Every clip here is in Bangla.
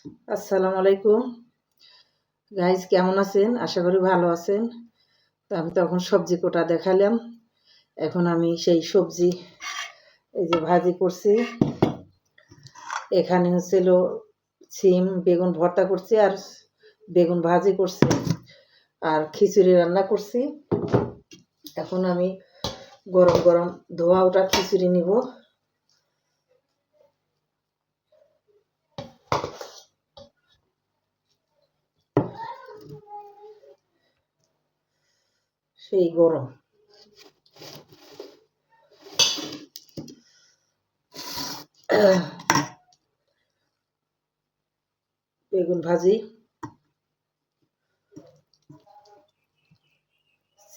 আসসালামু আলাইকুম গাইজ, কেমন আছেন? আশা করি ভালো আছেন। তো আমি তখন সবজি কোটা দেখালাম। এখন আমি সেই সবজি এই যে ভাজি করছি। এখানে হচ্ছিল সিম বেগুন ভর্তা করছি, আর বেগুন ভাজি করছি, আর খিচুড়ি রান্না করছি। এখন আমি গরম গরম ধোয়া ওটা খিচুড়ি নিব। সেই গরম বেগুন ভাজি,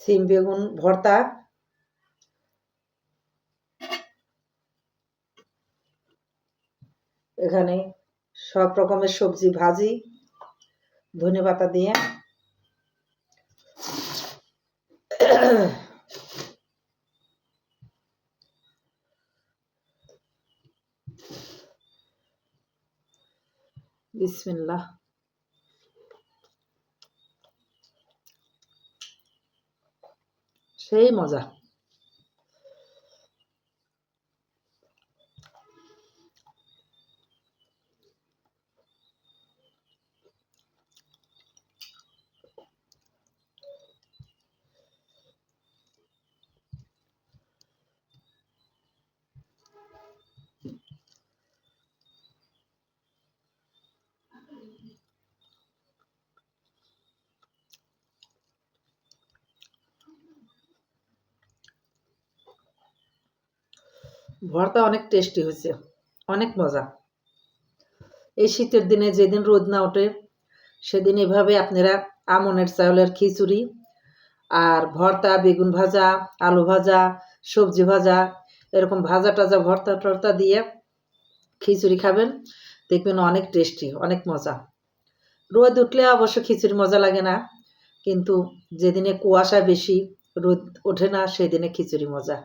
সিম বেগুন ভর্তা, এখানে সব রকমের সবজি ভাজি ধনেপাতা দিয়ে। বিসমিল্লাহ। সেই মজা। ভর্তা অনেক টেস্টি হয়েছে, অনেক মজা। এই শীতের দিনে যেদিন রোদ না ওঠে সেদিন এভাবে আপনারা আমনের চাউলের খিচুড়ি আর ভর্তা, বেগুন ভাজা, আলু ভাজা, সবজি ভাজা, এরকম ভাজা টাজা ভর্তা টর্তা দিয়ে খিচুড়ি খাবেন, দেখবেন অনেক টেস্টি, অনেক মজা। রোদ উঠলে অবশ্য খিচুড়ি মজা লাগে না, কিন্তু যেদিনে কুয়াশা বেশি, রোদ ওঠে না, সেদিনে খিচুড়ি মজা।